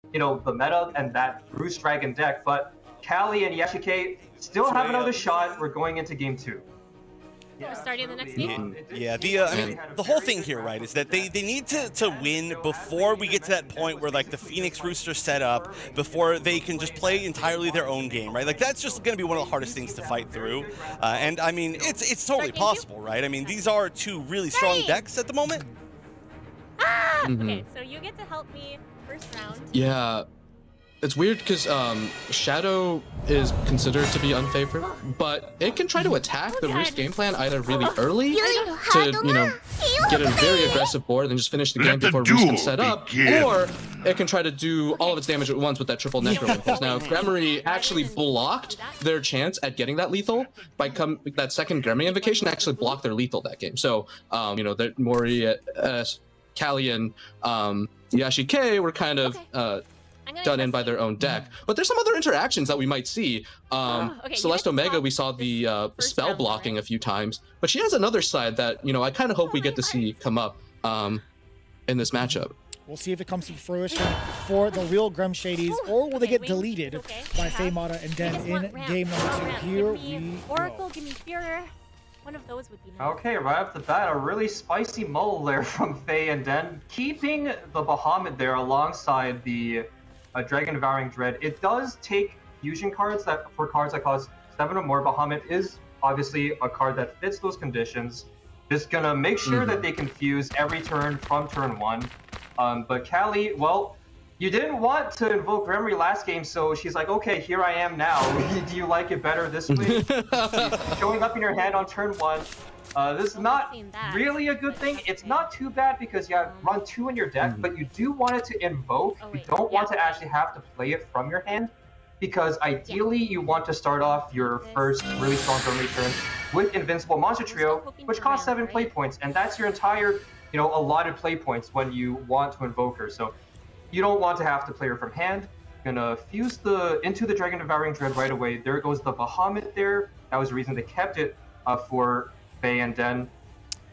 the meta and that Roost Dragon deck, but Kali and Yashike still have another shot. We're going into game 2. We're starting the next game. Yeah, I mean, the whole thing here, right, is that they need to win before we get to that point where, like, the Phoenix Rooster set up, before they can just play entirely their own game, right? Like, that's just going to be one of the hardest things to fight through. And, I mean, it's totally possible, right? I mean, these are two really strong decks at the moment. Ah! Okay, so you get to help me first round. Yeah. It's weird because Shadow is considered to be unfavored, but it can try to attack the Roost game plan either really early to, get a very aggressive board and just finish the game before Roost can set up, or it can try to do all of its damage at once with that triple Necro Impulse. Now, Gremory actually blocked their chance at getting that lethal by that second Gremory Invocation actually blocked their lethal that game. So, the Mori, Kali, and Yashike were kind of done in by their own deck, but there's some other interactions that we might see. Celeste Omega, we saw the spell blocking a few times, but she has another side that I kind of hope we get to see come up in this matchup. We'll see if it comes to fruition for the real Grem Shadies, or will they get deleted by Feymata and Den in game number 2. Here we Oracle, give me Fuhrer. One of those would be nice. Okay, right off the bat, a really spicy mull there from Faye and Den, keeping the Bahamut there alongside the Dragon Devouring Dread. It does take fusion cards for cards that cost 7 or more. Bahamut is obviously a card that fits those conditions. Just gonna make sure that they can fuse every turn from turn 1. But Kali, well, you didn't want to invoke Gremory last game, so she's like, okay, here I am now. Do you like it better this way? She's showing up in your hand on turn 1. This is not really a good thing. It's not too bad because you run 2 in your deck, but you do want it to invoke. You don't want to actually have to play it from your hand, because ideally you want to start off your first really strong Gremory turn with Invincible Monster Trio, which costs 7 play points, and that's your entire, allotted play points when you want to invoke her. So you don't want to have to play her from hand. You're gonna fuse into the Dragon Devouring Dread right away. There goes the Bahamut there. That was the reason they kept it for Faye and Den.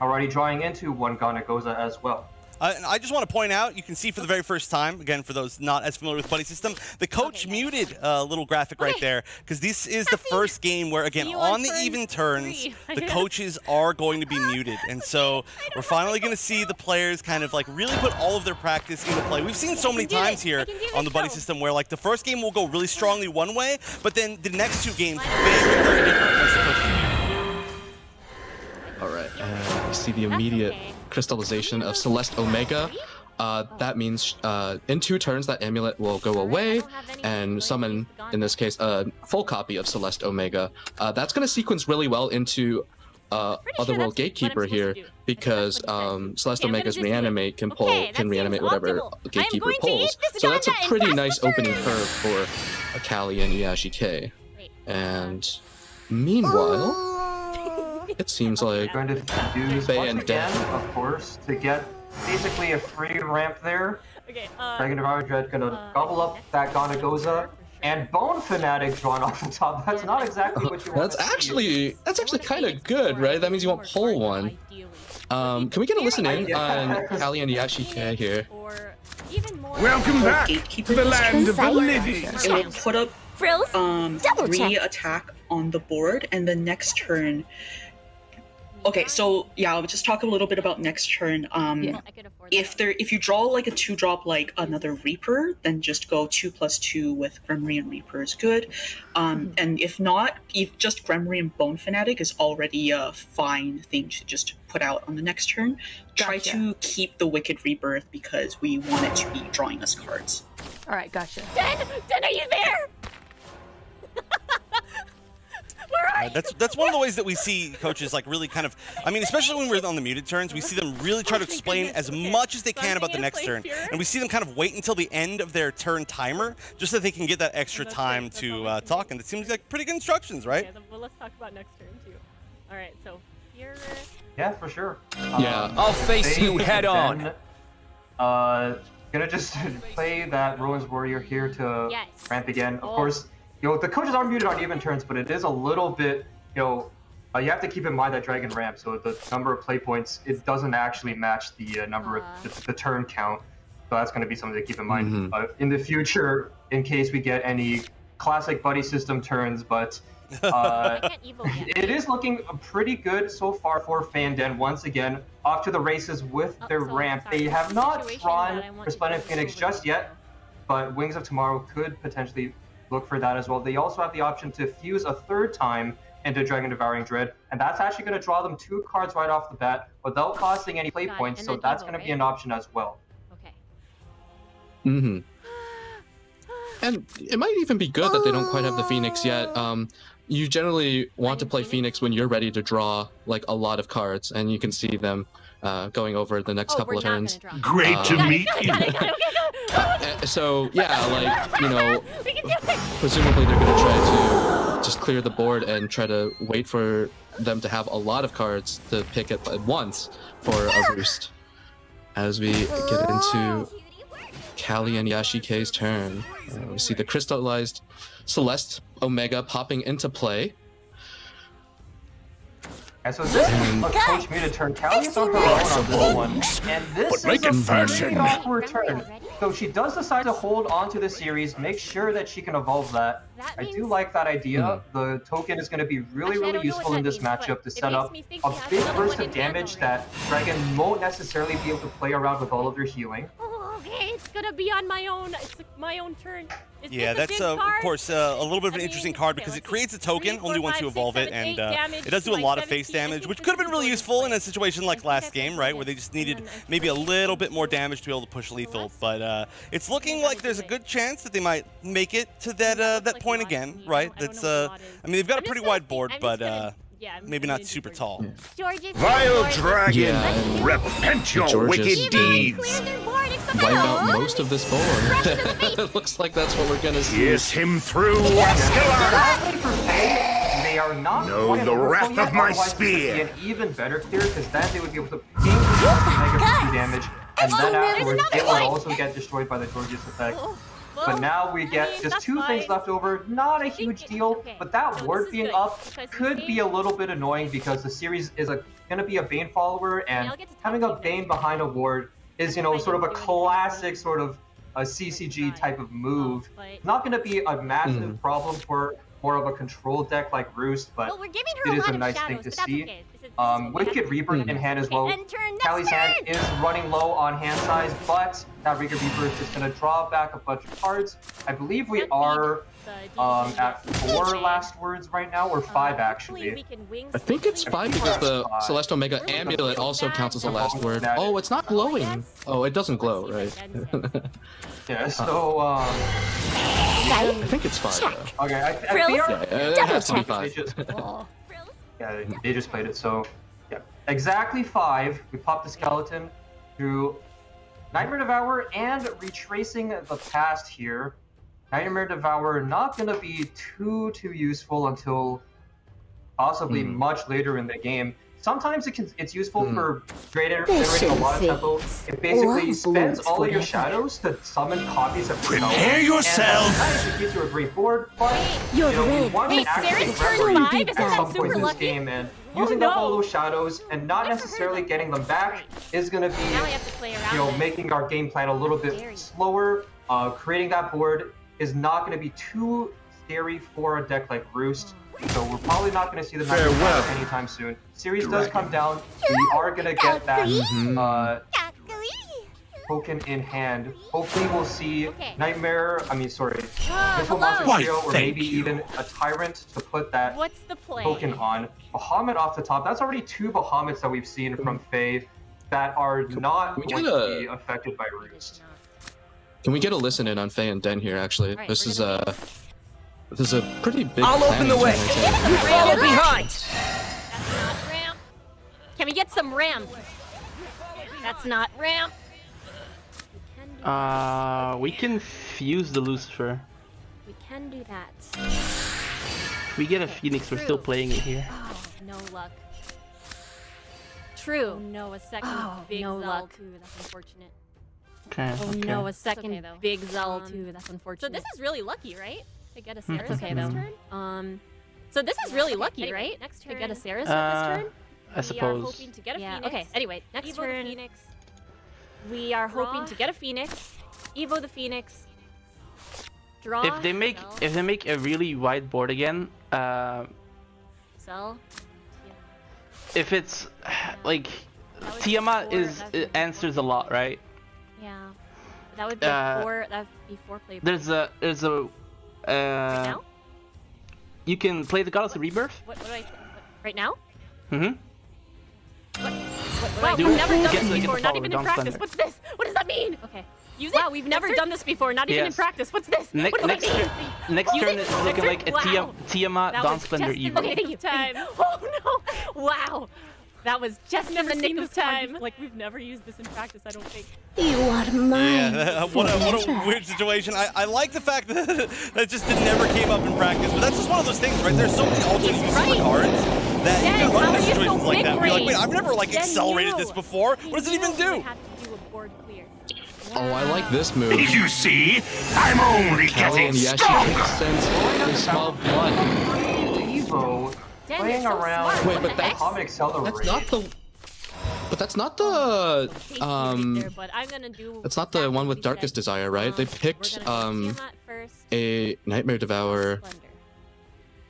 Already drawing into one Ganagoza as well. And I just want to point out, you can see for the very first time, again, for those not as familiar with Buddy System, the coach muted a little graphic right there, because this is the first game where, again, on the even turns, the coaches are going to be muted. And so we're finally going to see the players kind of like really put all of their practice into play. We've seen so many times here on the Buddy System where like the first game will go really strongly one way, but then the next 2 games very different once the coach is muted. All right, and you see the immediate crystallization of Celeste Omega. That means in 2 turns that amulet will go away and summon, in this case, a full copy of Celeste Omega. That's going to sequence really well into Otherworld Gatekeeper here, because Celeste Omega's Reanimate can reanimate whatever Gatekeeper pulls. So that's a pretty nice opening curve for Kali and Yashike. And meanwhile, it seems like going to use Faye once and again, Den, of course, to get basically a free ramp there. Okay, Dragon Devouring Dread gonna gobble up that Ganagoza, and Bone Fanatic drawn off the top. That's not exactly what you want. That's actually kind of good, right? That means you won't pull one. Can we get a listen in on Kali and Yashike here? Welcome back to the land of the living. It will put up 3 attack on the board, and the next turn. Okay, so yeah, I'll just talk a little bit about next turn. If you draw like a 2-drop like another Reaper, then just go 2/2 with Gremory and Reaper is good. And if not, just Gremory and Bone Fanatic is already a fine thing to just put out on the next turn. Try to keep the Wicked Rebirth because we want it to be drawing us cards. All right, gotcha. Den, are you there? That's one of the ways that we see coaches like really kind of, I mean, especially when we're on the muted turns, we see them really try to explain as much as they can about the next turn, and we see them kind of wait until the end of their turn timer just so they can get that extra time to talk, and it seems like pretty good instructions, right? Okay, well, let's talk about next turn too. All right, so here. Yeah, for sure. Yeah, I'll face you head on. Gonna just play that Ruins Warrior here to ramp again. Of course, the coaches are muted on even turns, but it is a little bit, you have to keep in mind that Dragon ramp, so the number of play points, it doesn't actually match the number of the turn count. So that's going to be something to keep in mind in the future, in case we get any classic buddy system turns. But it is looking pretty good so far for Faye and Den. Once again, off to the races with their ramp. They have not drawn Resplendent Phoenix just yet, but Wings of Tomorrow could potentially look for that as well. They also have the option to fuse a third time into Dragon Devouring Dread, and that's actually going to draw them 2 cards right off the bat without costing any play points, so that's going to be an option as well. Okay. And it might even be good that they don't quite have the Phoenix yet. You generally want to play Phoenix when you're ready to draw like a lot of cards, and you can see them going over the next couple of turns. Great to meet you. So yeah, like, you know, presumably they're gonna try to just clear the board and try to wait for them to have a lot of cards to pick at once for a Roost. As we get into Callie and Yashike's turn, we see the crystallized Celeste Omega popping into play. And so this is a Coach Muted turn. Callie's on her own on this one, and this is a very awkward turn. So she does decide to hold on to the series, make sure that she can evolve that. I do like that idea. The token is going to be really, really useful in this matchup to set up a big burst of damage that Dragon won't necessarily be able to play around with all of their healing. Okay, it's gonna be on my own. It's my own turn. Yeah, that's of course a little bit of an interesting card because it creates a token only once you evolve it, and it does do a lot of face damage, which could have been really useful in a situation like last game, right, where they just needed maybe a little bit more damage to be able to push lethal. But it's looking like there's a good chance that they might make it to that point again, right? That's I mean, they've got a pretty wide board, but maybe not super tall. Vile dragon, repent your wicked deeds. Wipe out most of this board. It looks like that's what we're gonna see. Kiss him through, Escalon! They are not know the wrath of my spear. An even better clear, because then they would be able to ping negative 2 damage, and then afterwards it would also get destroyed by the Gorgeous effect. But now we get just 2 things left over. Not a huge deal, but that ward being up could be a little bit annoying because the series is going to be a Bane follower, and having a Bane behind a ward is, you know, sort of a classic sort of a CCG type of move. Not going to be a massive problem for more of a control deck like Roost, but it is a nice thing to see. Wicked Reaper in hand as well. Callie's hand is running low on hand size, but that Wicked Reaper is just going to draw back a bunch of cards. I believe we are at 4 last words right now, or 5 actually. I think it's 5 because the Celeste Omega Amulet also counts as a last word. Oh, it's not glowing. Oh, it doesn't glow, right? Yeah, so I think it's 5 though. Okay, I it has to be 5. Yeah, they just played it, so yeah. Exactly 5. We popped the skeleton through Nightmare Devourer and retracing the past here. Nightmare Devourer not going to be too useful until possibly much later in the game. Sometimes it's useful for generating a lot of tempo. It basically spends all of your shadows to summon copies of yourself. Prepare yourself! And sometimes it gives you a great board, but you know, we want to actually remember at some point in this game, and using up all those shadows and not necessarily getting them back is going to be, you know, making our game plan a little bit slower. Creating that board is not going to be too scary for a deck like Roost. So we're probably not going to see the Nightmare anytime soon. Series does come down. We are going to get that token in hand. Hopefully we'll see Nightmare, Mystical Monster Trio, or maybe even a Tyrant to put that token on. Bahamut off the top. That's already 2 Bahamuts that we've seen from Faye that are not going to be affected by Roost. Can we get a listen in on Faye and Den here, actually? This is a pretty big I'll open the way. You follow behind. That's not ramp. Can we get some ramp? That's not ramp. We can fuse the Lucifer. We can do that. If we get a Phoenix, we're still playing it here. Oh, no luck. True. Oh no, a second big Zell too. That's unfortunate. Okay. Oh no, a second big Zell too. That's unfortunate. So this is really lucky, right? To get a Saris this turn. So this is really lucky, right? Next turn. To get a Saris this turn. I suppose. We are hoping to get a Phoenix. Okay. Anyway, next turn. Phoenix. We are hoping to get a Phoenix, Evo the Phoenix, draw. If they make a really wide board again, sell. If it's like Tiamat answers a lot, right? Yeah, that would be four play. There's a right now? You can play the Goddess of Rebirth. What do I right now? Mm-hmm. Wow, we've never done this before, not even in practice. What's this? What does that mean? Okay. Use it. Wow, we've never done this before, not even in practice. What's this? What does that mean? Next turn is looking like a Tiamat Dawnsplendor Evo. Okay, thank you. Oh no! Wow. That was just in the nick of time. Like, we've never used this in practice, I don't think. You are mine. Yeah, what a weird situation. I like the fact that that just never came up in practice, but that's just one of those things, right? There's so many alternate uses for cards that you can run into situations like that. You're like, wait, I've never like accelerated this before. What does it even do? Oh, I like this move. Did you see? I'm only getting stronger. Sense small blood. Evo playing around. Wait, but that's not the. But that's not the that's not the one with Darkest Desire, right? They picked a Nightmare Devourer,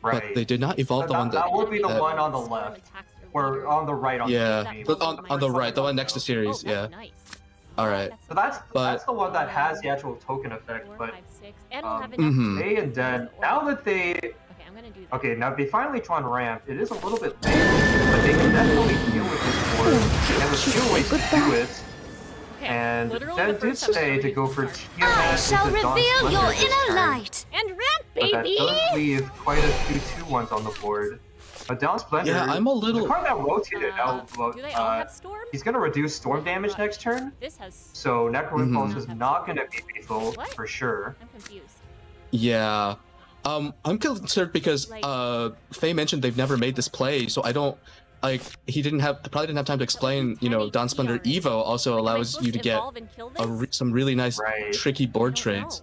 but they did not evolve the one that would be the one on the left, or on the right. On the right, the one next to series. Yeah. All right. So that's the one that has the actual token effect, but Faye and Den, now that they now they finally try and ramp, it is a little bit late, but they can definitely deal with this board, and there's two ways to do it. And Den did say to go for Tiamat. I shall reveal your inner light and ramp, baby. But that does leave quite a few 2-1s on the board. But Dawnsplendor, yeah, I'm a little. The card that rotated out, he's gonna reduce storm damage next turn. So Necro Impulse is not gonna be lethal for sure. I'm confused. Yeah. I'm concerned because Faye mentioned they've never made this play, so I don't he probably didn't have time to explain, you know, Dawnsplendor Evo also allows you to get some really nice tricky board trades.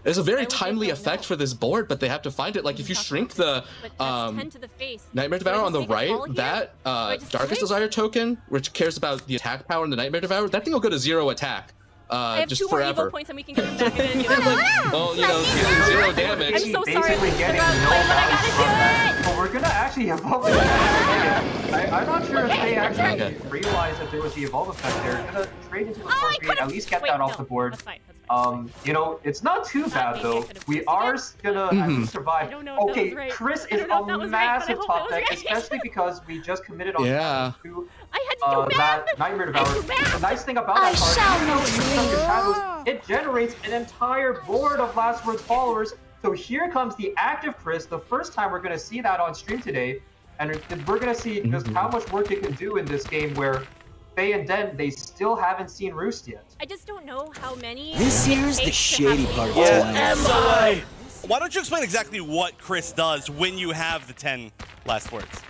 There's a very timely effect for this board, but they have to find it. Like if you shrink the Nightmare Devourer on the right, that Darkest Desire token, which cares about the attack power in the Nightmare Devourer, that thing will go to 0 attack. I have just 2 more forever. Evo points and we can get them back in. Well, you know, dealing 0 damage. I'm so sorry. But we're gonna actually evolve it. I'm not sure if they actually realized that there was the evolve effect there. They're gonna trade into the Scorpion, at least get that off the board. You know, it's not too bad though. We are gonna at least survive. Okay, Chris is a massive top deck, especially because we just committed on that Nightmare Devourer. The nice thing about that card is it generates an entire board of Last Words followers. So here comes the active Chris, the first time we're going to see that on stream today. And we're going to see just how much work it can do in this game where Faye and Den, they still haven't seen Roost yet. I just don't know how many... This here's the shady part. Why don't you explain exactly what Chris does when you have the 10 last words?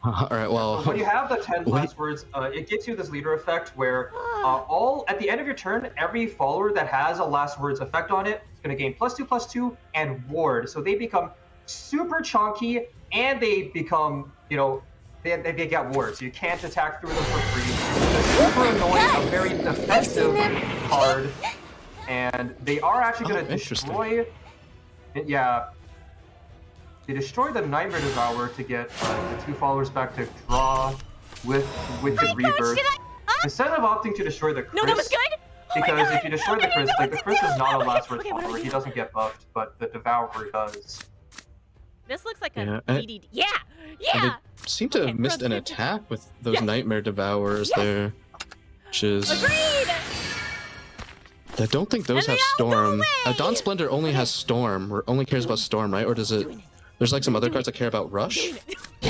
All right, well... When you have the 10 last words, it gives you this leader effect where at the end of your turn, every follower that has a last words effect on it is going to gain +2/+2 and ward. So they become super chunky and they become, you know, they get wards. So you can't attack through them for free. It's super annoying, a very defensive card. And they are actually going to destroy... They destroy the Nightmare Devourer to get the 2 followers back to draw with the Rebirth. Instead of opting to destroy the Chris, no, that was good. Because if you destroy the Chris, like the Chris is not a last word follower, he doesn't get buffed, but the Devourer does. This looks like a DDD. Yeah! They seem to have missed an attack with those Nightmare Devourers there, which is... Agreed! I don't think those have Storm. Dawnsplendor only has Storm, or only cares about Storm, right? Or does it... There's like some other cards that care about Rush? Maybe the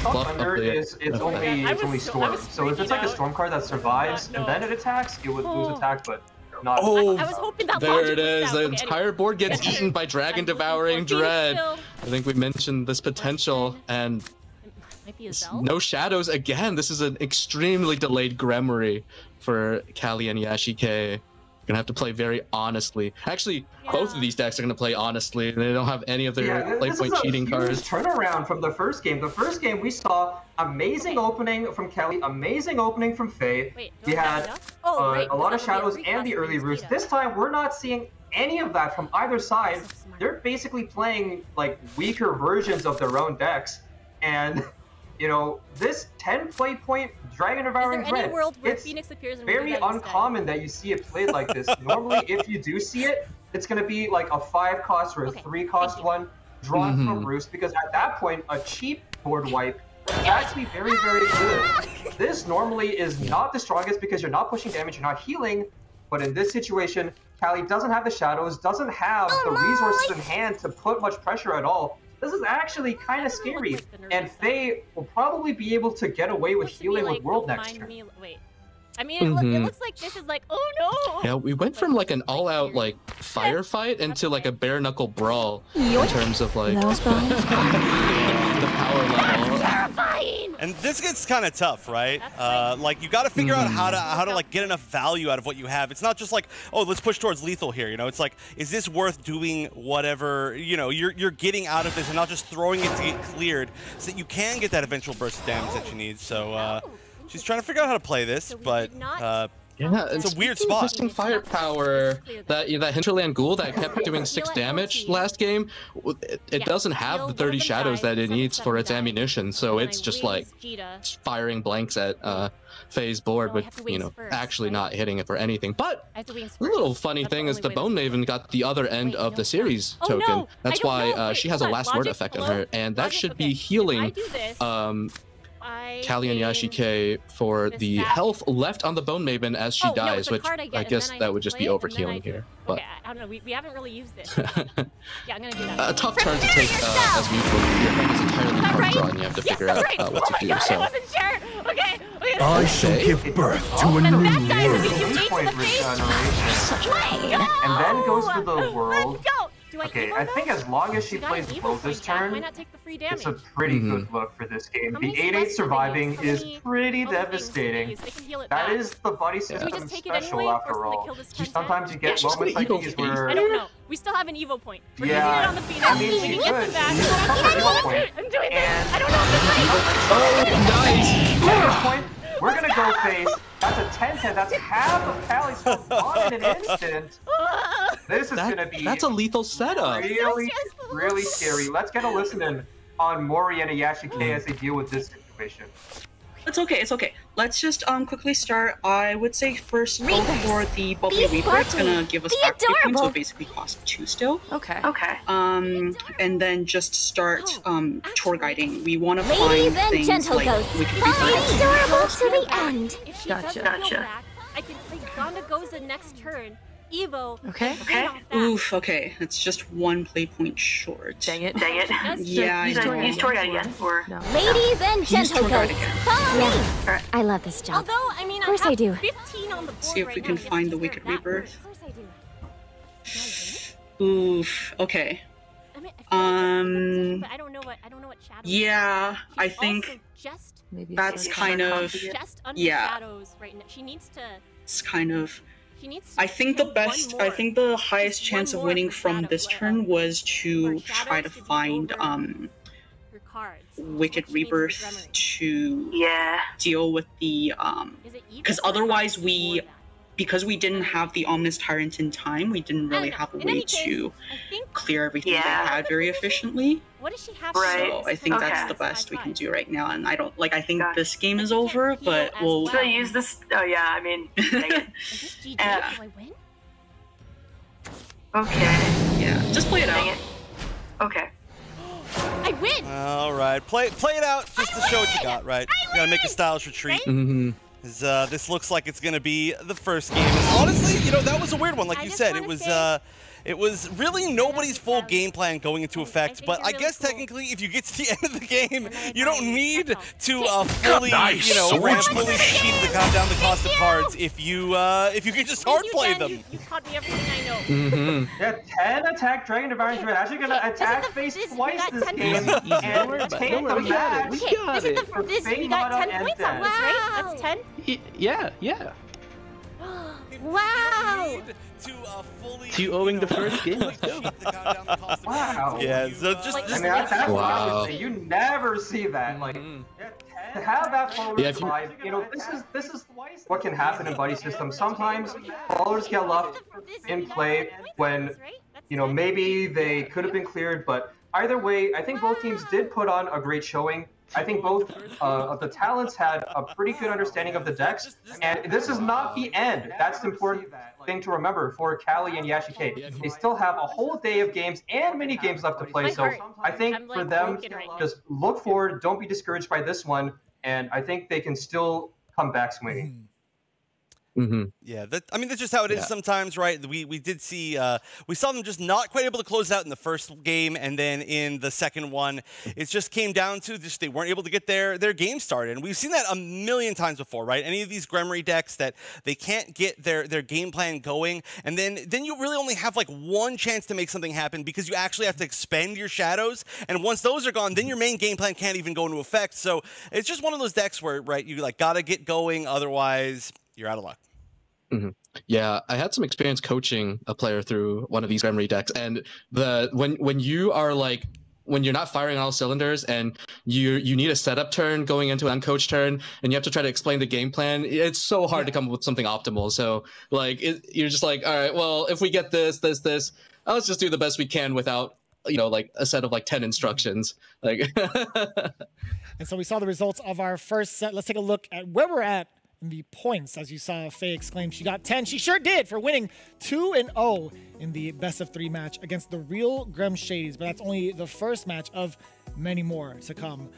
buff update. It's only Storm. So if it's like a Storm card that survives and then it attacks, it would lose attack, but not. Oh, I was hoping that there it is. The entire board gets eaten by Dragon Devouring Dread. I think we mentioned this potential, and no shadows again. This is an extremely delayed Gremory for Kali and Yashike. Gonna have to play very honestly. Actually, both of these decks are gonna play honestly. They don't have any of their late point cheating cards. Turnaround from the first game. The first game we saw Amazing opening from Kelly, amazing opening from Faye. We had a lot of shadows and the early roots. This time, we're not seeing any of that from either side. They're basically playing like weaker versions of their own decks. And, you know, this 10 play point Dragon Devouring Dread, it's very uncommon that you see it played like this. Normally, if you do see it, it's going to be like a 5 cost or a 3 cost one drawn from Roost, because at that point, a cheap board wipe is actually very, very good. This normally is not the strongest because you're not pushing damage, you're not healing, but in this situation, Callie doesn't have the shadows, doesn't have the resources in hand to put much pressure at all. This is actually kind of scary, and Faye will probably be able to get away with healing with World next turn. I mean, it looks like this is like, oh no! Yeah, we went from like an all-out like firefight into like a bare-knuckle brawl in terms of like the power level. Terrifying! And this gets kind of tough, right? Like you got to figure out how to like get enough value out of what you have. It's not just like, oh, let's push towards lethal here. You know, it's like, is this worth doing whatever you're getting out of this, and not just throwing it to get cleared, so that you can get that eventual burst of damage that you need. So. She's trying to figure out how to play this, but yeah, it's a weird spot. Existing firepower, that Hinterland Ghoul that kept doing 6 damage last game, it doesn't have the 30 shadows that it needs for its ammunition, so it's just like firing blanks at Faye's board with, actually not hitting it for anything. But the little funny thing is the Bone Maven got the other end of the series token. That's why she has a last word effect on her, and that should be healing Callie and Yashike for the health left on the Bone Maven as she dies, which I guess that would just be overhealing here. But okay, I don't know. We haven't really used this. Yeah, I'm gonna do that. A tough turn to take as neutral. Your hand is entirely card draw, and you have to figure out what to do. So. I wasn't sure. Okay. I shall give birth to a new world. And then goes to the world. Let's go. Okay, I think as long as she plays World this turn, it's a pretty good look for this game. The 8-8 surviving is pretty devastating. That is the body system special after all. Sometimes you get moments like these where... I don't know. We still have an Evo point. We're using it on the Phoenix. I mean, she could. I'm doing this. I don't know if this is point. We're gonna go face. That's a 10-10. That's half of Callie's health gone in an instant. This is gonna be. That's a lethal setup. Really, really scary. Let's get a listen in on Mori and Yashike as they deal with this situation. It's okay, it's okay. Let's just quickly start. I would say first go for the Bubbly Reaper. It's gonna give us back 3 points, so it basically costs 2 still. Okay. And then just start tour guiding. We want to find things like Wicked Reaper. Adorable to the end. If she doesn't go back, I can play Gonda Goza next turn. Evo. Okay. Oof. Okay. It's just 1 play point short. Dang it. Yeah. Use tour guide again, or no. Ladies and gentlemen, follow me. Right. I love this job. Although, I mean, of course I do. 15 on the board. See if we can find the Wicked Rebirth. Of course I do. Oof. Okay. I mean, I but I don't know what shadow. Yeah, I think that's kind of just under shadows right now. She needs to. It's kind of. I think the highest chance of winning from this turn was to try to find Wicked Rebirth to deal with the because otherwise because we didn't have the Ominous Tyrant in time, we didn't really have a way to clear everything they had very efficiently. What does she have? So I think that's the best we can do right now, and I think this game is over, but we'll. Should I use this? Oh yeah, I mean. Dang it. Is this GG? Do I win? Okay. Yeah, just play it out. Okay. I win. All right, play it out just to show what you got, right? You gotta make a stylish retreat. This looks like it's gonna be the first game. And honestly, that was a weird one. Like you said, it was really nobody's full game plan going into effect. But I guess technically, if you get to the end of the game, you don't need to fully, fully cheat down the cost of cards if you can just hard play them. You taught me everything I know. Yeah, 10 attack Dragon Devouring Dread. Actually gonna attack face twice this game and take the match. We got 10 points on this, right? That's 10. Yeah. Wow! to fully. 2-0ing the first game. Let's go. Wow. Yeah. So just. I mean, that's what I Wow. would say. You never see that. Like, to have that forward Yeah, if you- slide, you know, this is what can happen in buddy systems. Sometimes ballers get left in play when, you know, maybe they could have been cleared, but either way, I think both teams did put on a great showing. I think both of the talents had a pretty good understanding of the decks, and this is not the end. That's the important thing to remember for Cali and Yashike. They still have a whole day of games and mini games left to play, so I think for them, just look forward, don't be discouraged by this one, and I think they can still come back swinging. Yeah, I mean, that's just how it is sometimes, right? We did see, we saw them just not quite able to close out in the first game, and then in the second one, it just came down to just they weren't able to get their game started. And we've seen that a million times before, right? Any of these Gremory decks that they can't get their game plan going, and then you really only have like one chance to make something happen because you actually have to expend your shadows, and once those are gone, then your main game plan can't even go into effect. So it's just one of those decks where, right, you like gotta get going, otherwise you're out of luck. Yeah, I had some experience coaching a player through one of these Gremory decks, and when you are like when you're not firing on all cylinders and you need a setup turn going into an uncoached turn, and you have to try to explain the game plan, it's so hard to come up with something optimal. So like you're just like, all right, well, if we get this, let's just do the best we can without, you know, like a set of like 10 instructions. Like And so we saw the results of our first set. Let's take a look at where we're at in the points. As you saw, Faye exclaim she got 10. She sure did, for winning 2-0 in the best-of-3 match against the real Grem Shadies. But that's only the first match of many more to come.